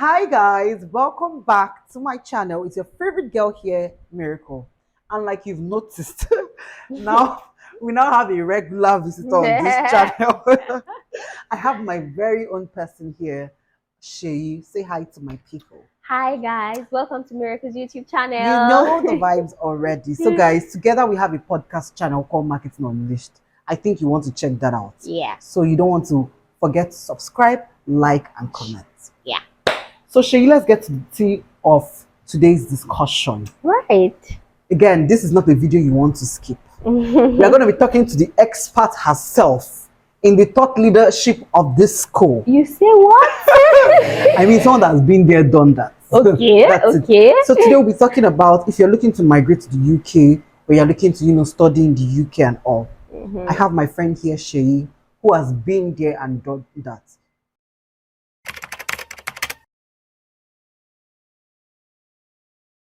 Hi guys, welcome back to my channel. It's your favorite girl here, Miracle. And like you've noticed, now we now have a regular visitor on this channel. I have my very own person here, Shay. Say hi to my people. Hi guys, welcome to Miracle's YouTube channel. You know the vibes already. So guys, together we have a podcast channel called Marketing Unleashed. I think you want to check that out. Yeah. So you don't want to forget to subscribe, like, and comment. Yeah. So Shay, let's get to the tea of today's discussion. Right. Again, this is not a video you want to skip. We are going to be talking to the expert herself in the thought leadership of this school. You say what? I mean, someone that has been there, done that. Okay, okay. So today we'll be talking about if you're looking to migrate to the UK or you're looking to, study in the UK and all. I have my friend here, Shay, who has been there and done that.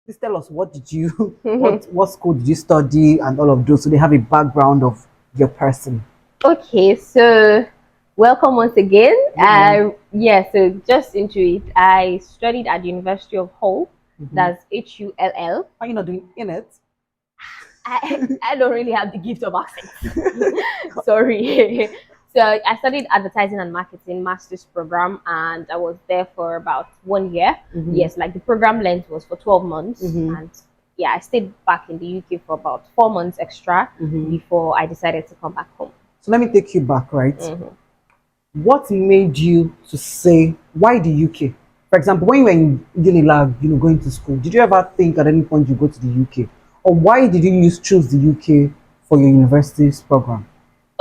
Please tell us, what did you, what school did you study and all of those, so they have a background of your person. Okay, so welcome once again. So just into it, I studied at the University of Hull. That's Hull. Are you not doing in it? I don't really have the gift of accent. Sorry. So I studied advertising and marketing master's program, and I was there for about 1 year. Yes, like the program length was for 12 months. And yeah, I stayed back in the UK for about 4 months extra before I decided to come back home. So let me take you back, right? What made you to say, why the UK? For example, when you were in Unilag, going to school, did you ever think at any point you go to the UK? Or why did you choose the UK for your university's program?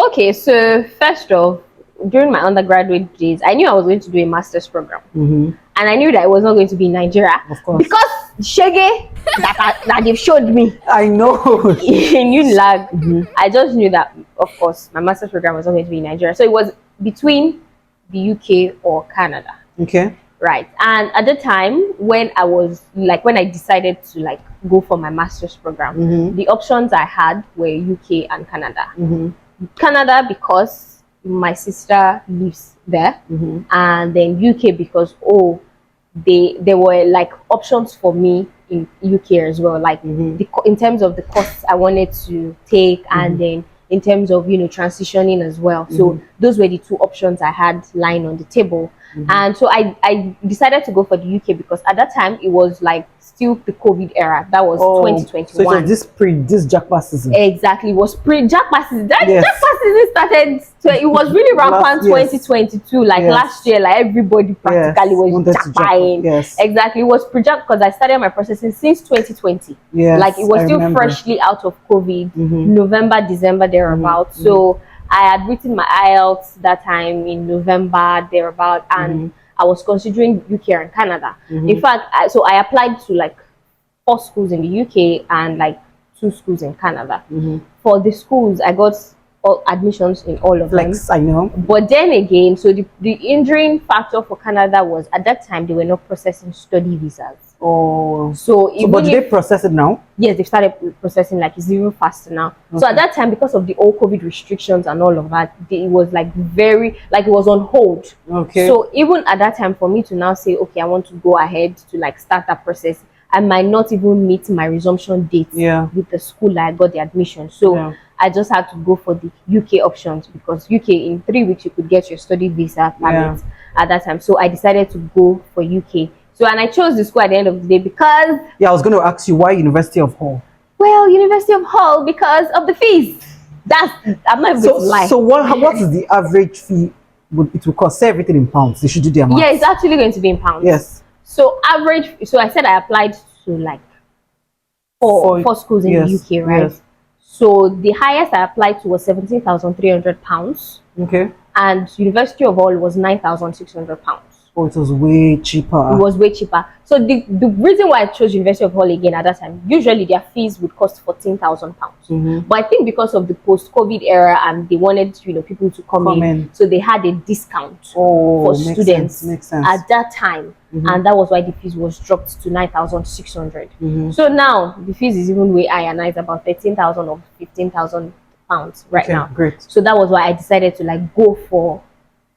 Okay, so first off, during my undergraduate days, I knew I was going to do a master's program. And I knew that it was not going to be in Nigeria. Of course. Because Shege, that they've showed me. I know. In Unilag, I just knew that, of course, my master's program was not going to be in Nigeria. So it was between the UK or Canada. Okay. Right. And at the time, when I decided to go for my master's program, the options I had were UK and Canada. Canada because my sister lives there, and then UK because there were options for me in UK as well, in terms of the courses I wanted to take, and then in terms of transitioning as well. So those were the two options I had lying on the table. And so I decided to go for the UK because at that time it was still the COVID era. That was 2021. So it was this jackpot season. Exactly, it was pre-jackpot season. Jackpot season started. So it was really rampant 2022. Last year, everybody practically was jackpotting. Yes. Exactly, it was pre-jackpot because I started my processing since 2020. Yes, it was still freshly out of COVID, November, December thereabout. So I had written my IELTS that time in November thereabout, and I was considering UK and Canada. In fact, I applied to 4 schools in the UK and 2 schools in Canada. For the schools, I got all admissions in all of them. I know. But then again, so the hindering factor for Canada was at that time they were not processing study visas. So but did they process it now? Yes, they've started processing, it's even faster now. So at that time, because of the old COVID restrictions and all of that, it was very it was on hold. Okay. So even at that time, for me to now say, okay, I want to go ahead to start that process, I might not even meet my resumption date with the school I got the admission. So I just had to go for the UK options because UK in 3 weeks you could get your study visa permit at that time. So I decided to go for UK. So, and I chose the school at the end of the day because... Yeah, I was going to ask you, why University of Hull? Well, University of Hull because of the fees. I'm not even going to lie. So what is the average fee? It will cost, say everything in pounds. They should do their math. Yeah, it's actually going to be in pounds. Yes. So I said I applied to four schools in the UK, right? Yes. So the highest I applied to was £17,300. Okay. And University of Hull was £9,600. Oh, it was way cheaper. It was way cheaper. So the reason why I chose University of Hull again at that time, usually their fees would cost £14,000. But I think because of the post-COVID era and they wanted people to come in, so they had a discount for students at that time. And that was why the fees was dropped to 9,600. So now the fees is even way higher. Now it's about 13,000 or 15,000 pounds right now. Great. So that was why I decided to go for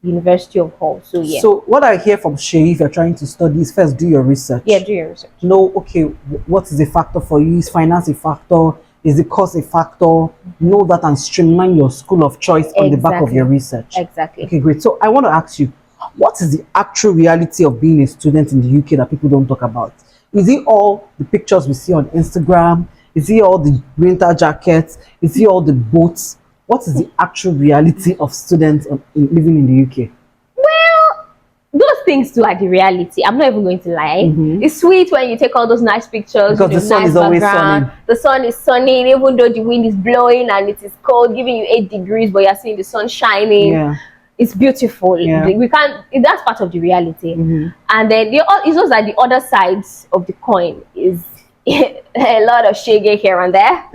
University of Hull. So yeah. So what I hear from Shay, if you're trying to study, is first do your research. Yeah, do your research. Know, okay, what is a factor for you? Is finance a factor? Is the cost a factor? Know that and streamline your school of choice on the back of your research. Exactly. Okay, great. So I want to ask you, what is the actual reality of being a student in the UK that people don't talk about? Is it all the pictures we see on Instagram? Is it all the winter jackets? Is it all the boats? What is the actual reality of students living in the UK? Well, those things too are the reality. I'm not even going to lie. It's sweet when you take all those nice pictures. Because the sun nice is always background. sunny. The sun is sunny, even though the wind is blowing and it is cold, giving you 8 degrees, but you're seeing the sun shining. Yeah. It's beautiful. Yeah. We can't. That's part of the reality. And then it's just like the other sides of the coin is a lot of shaggy here and there.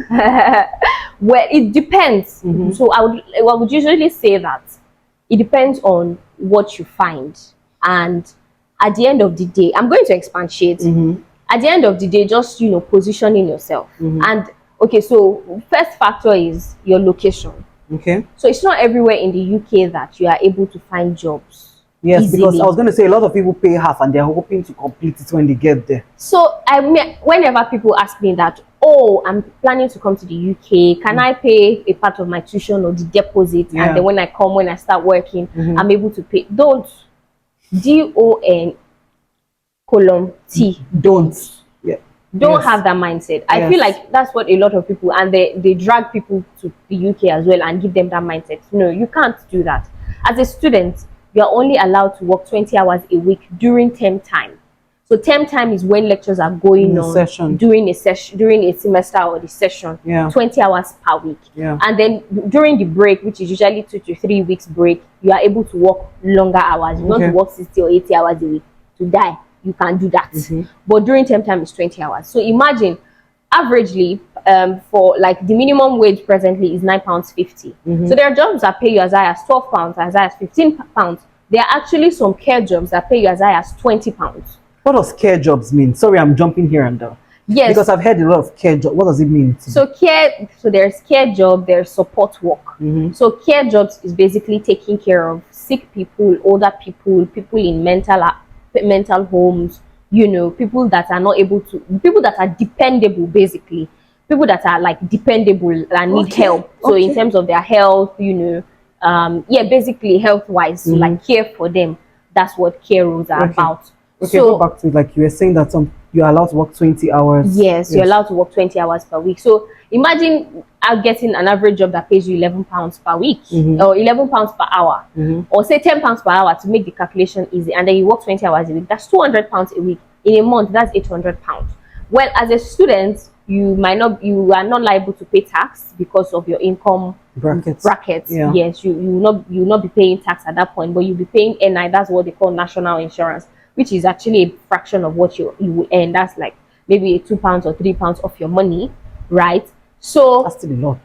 Well, it depends. So I would usually say that it depends on what you find, and at the end of the day, I'm going to expatiate. At the end of the day, just positioning yourself. And okay, so first factor is your location. Okay. So it's not everywhere in the UK that you are able to find jobs. Yes, easily. because I was going to say a lot of people pay half and they're hoping to complete it when they get there. So I mean, whenever people ask me that, oh, I'm planning to come to the UK, can I pay a part of my tuition or the deposit? And then when I start working, I'm able to pay. Don't. DON column T. Don't. Don't have that mindset. I feel like that's what a lot of people, and they drag people to the UK as well and give them that mindset. No, you can't do that. As a student, you are only allowed to work 20 hours a week during term time. So term time is when lectures are going on during a semester or the session. 20 hours per week. And then during the break, which is usually 2 to 3 weeks break, you are able to work longer hours. You want to work 60 or 80 hours a week to die. You can do that. But during term time is 20 hours. So imagine averagely for like the minimum wage presently is £9.50. So there are jobs that pay you as high as £12, as high as £15. There are actually some care jobs that pay you as high as £20. What does care jobs mean? Sorry, I'm jumping here and there. Yes. Because I've heard a lot of care jobs. What does it mean? So there's care job, there's support work. So care jobs is basically taking care of sick people, older people, people in mental homes, people that are not able to, people that are dependable, basically. People that are like dependable and need help. So in terms of their health, basically health-wise, like care for them. That's what care roles are about. Okay, so, go back to like you were saying that you're allowed to work 20 hours. Yes, you're allowed to work 20 hours per week. So imagine getting an average job that pays you £11 per week or £11 per hour, or say £10 per hour to make the calculation easy, and then you work 20 hours a week. That's £200 a week. In a month, that's £800. Well, as a student, you are not liable to pay tax because of your income brackets. Yes, you will not be paying tax at that point, but you'll be paying NI. That's what they call national insurance, which is actually a fraction of what you will earn. That's like maybe £2 or £3 of your money, right? So that's still a lot.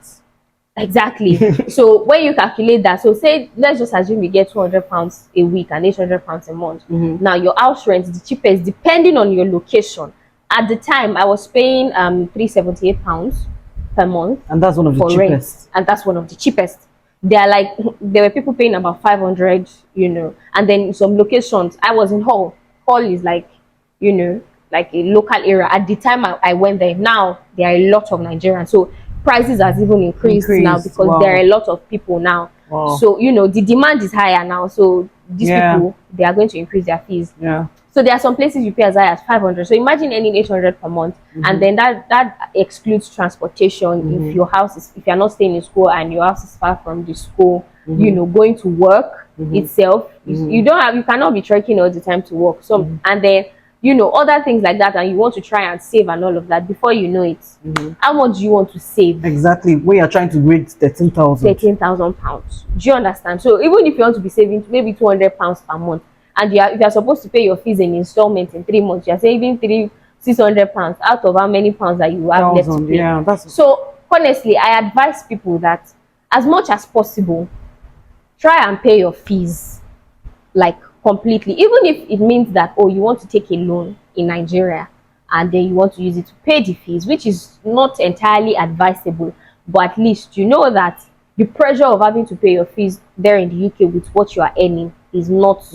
Exactly. So when you calculate that, so say let's just assume you get £200 a week and £800 a month. Now your house rent, the cheapest, depending on your location. At the time, I was paying £378 per month, and that's one of the cheapest. Rent, and that's one of the cheapest. There were people paying about 500, and then in some locations, I was in Hull. Hull is like, like a local area. At the time I went there, now there are a lot of Nigerians. So prices has even increased now because there are a lot of people now. So, the demand is higher now. So these people, they are going to increase their fees. So there are some places you pay as high as 500. So imagine earning 800 per month, and then that excludes transportation. If you're not staying in school and your house is far from the school, going to work itself, you cannot be trekking all the time to work. So and then other things like that, and you want to try and save and all of that. Before you know it, how much do you want to save? Exactly. When you're trying to raise £13,000. Do you understand? So even if you want to be saving maybe £200 per month, and if you're supposed to pay your fees in installments in 3 months, you're saving £600 out of how many pounds that you have left to pay. So honestly, I advise people that as much as possible, try and pay your fees like completely, even if it means that you want to take a loan in Nigeria and then you want to use it to pay the fees, which is not entirely advisable, but at least you know that the pressure of having to pay your fees there in the UK with what you are earning is not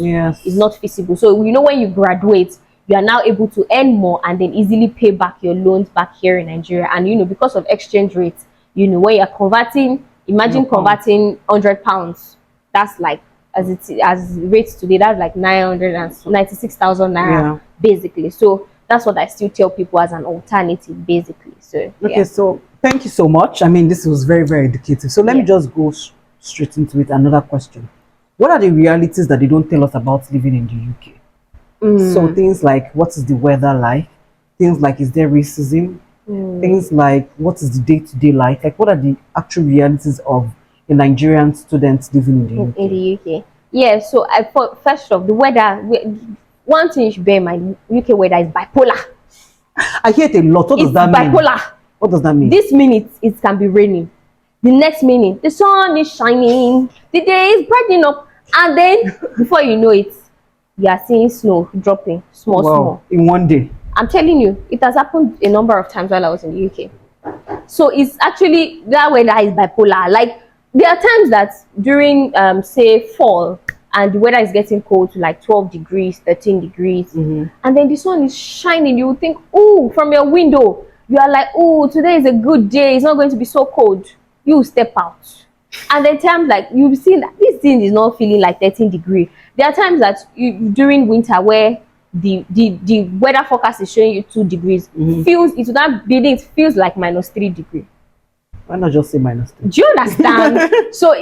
feasible. So you know, when you graduate, you are now able to earn more and then easily pay back your loans back here in Nigeria. And you know, because of exchange rates, you know, when you're converting, imagine converting £100, that's like, as rates today, that's like 996,000 naira basically. So that's what I still tell people as an alternative basically. So okay, so thank you so much. I mean, this was very, very educative. So let me just go straight into it. Another question: what are the realities that they don't tell us about living in the UK? So things like, what is the weather like? Things like, is there racism? Things like, what is the day-to-day like? Like, what are the actual realities of a Nigerian student living in the UK? In the UK, yeah. So first off, the weather. One thing you should bear in mind: UK weather is bipolar. I hear it a lot. What does that mean? Bipolar. What does that mean? This minute it can be raining, the next minute the sun is shining, the day is brightening up, and then before you know it, you are seeing snow dropping small in one day. I'm telling you, it has happened a number of times while I was in the UK. So it's actually that weather is bipolar. Like, there are times that during say fall, and the weather is getting cold to like 12 degrees, 13 degrees, and then the sun is shining. You would think, oh, from your window, you are like, oh, today is a good day, it's not going to be so cold. You step out, and then times like you've seen that this thing is not feeling like 13 degrees. There are times that during winter where the weather forecast is showing you 2 degrees, feels, it not building, it feels like -3 degrees. Why not just say -3? Do you understand? So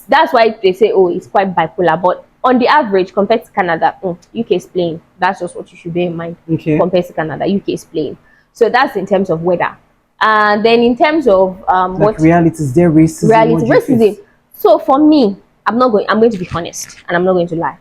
that's why they say, oh, it's quite bipolar. But on the average, compared to Canada, UK is plain. That's just what you should bear in mind. Okay. Compared to Canada, UK is plain. So that's in terms of weather. And then in terms of like what realities, there racism. Racism. So for me, I'm going to be honest, and I'm not going to lie.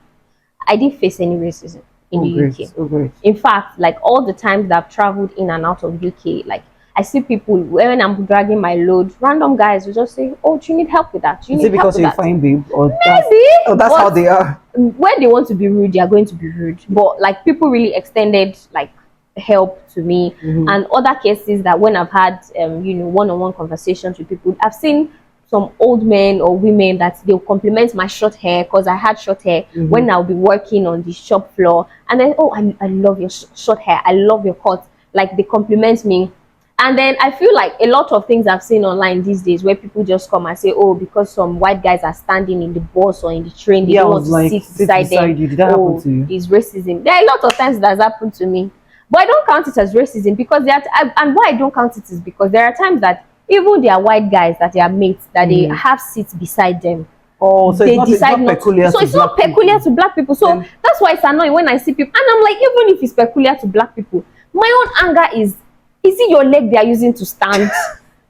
I didn't face any racism in the UK. Oh, great. In fact, like all the times that I've traveled in and out of UK, like I see people when I'm dragging my load, random guys will just say, "Oh, do you need help with that? Do you Is need it because help with you're that?" fine, babe? Or Maybe. that's how they are. When they want to be rude, they are going to be rude. But like people really extended like help to me, and other cases that when I've had one-on-one conversations with people, I've seen some old men or women that they'll compliment my short hair because I had short hair when I'll be working on the shop floor, and then, oh, I love your short hair, I love your cut. Like they compliment me. And then I feel like a lot of things I've seen online these days where people just come and say, oh, because some white guys are standing in the bus or in the train, they don't want to sit beside them. You. Did that happen to you? It's racism. There are a lot of times that's happened to me. But I don't count it as racism because and why I don't count it is because there are times that even there are white guys that they are mates, that they have seats beside them. Oh, so it's not peculiar to black people. So that's why it's annoying when I see people. And I'm like, even if it's peculiar to black people, my own anger is it your leg they are using to stand?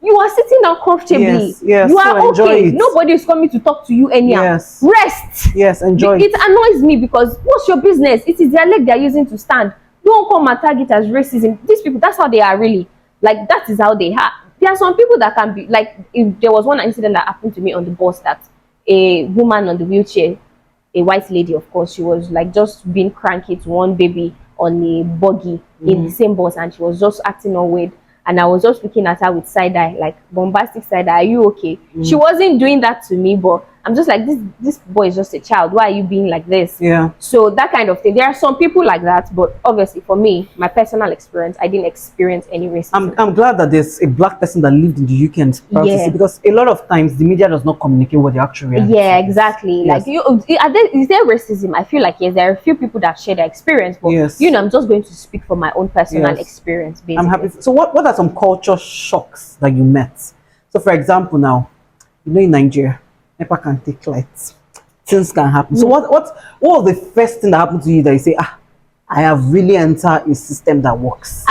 You are sitting down comfortably. Yes, you are okay. It. Nobody is coming to talk to you anyhow. Yes. Rest. Yes, enjoy it. It annoys me because what's your business? It is their leg they are using to stand. Don't come and tag it as racism. These people, that's how they are really. Like, that is how they are. There are some people that can be, like, if there was one incident that happened to me on the bus that a woman on the wheelchair, a white lady, of course, she was, like, just being cranky to one baby on a buggy in the same bus, and she was just acting all weird. And I was just looking at her with side eye, like bombastic side eye. Are you okay? She wasn't doing that to me, but I'm just like, this boy is just a child. Why are you being like this? Yeah. So that kind of thing. There are some people like that, but obviously for me, my personal experience, I didn't experience any racism. I'm glad that there's a black person that lived in the UK and proud to see, because a lot of times the media does not communicate what the actual reality Yeah, exactly. Yes. Like, is there racism? I feel like yes, there are a few people that share their experience, but I'm just going to speak from my own personal experience. Basically, I'm happy. So what are some culture shocks that you met? So for example, now, in Nigeria, NEPA can take lights. Things can happen. So what was the first thing that happened to you that you say, I have really entered a system that works?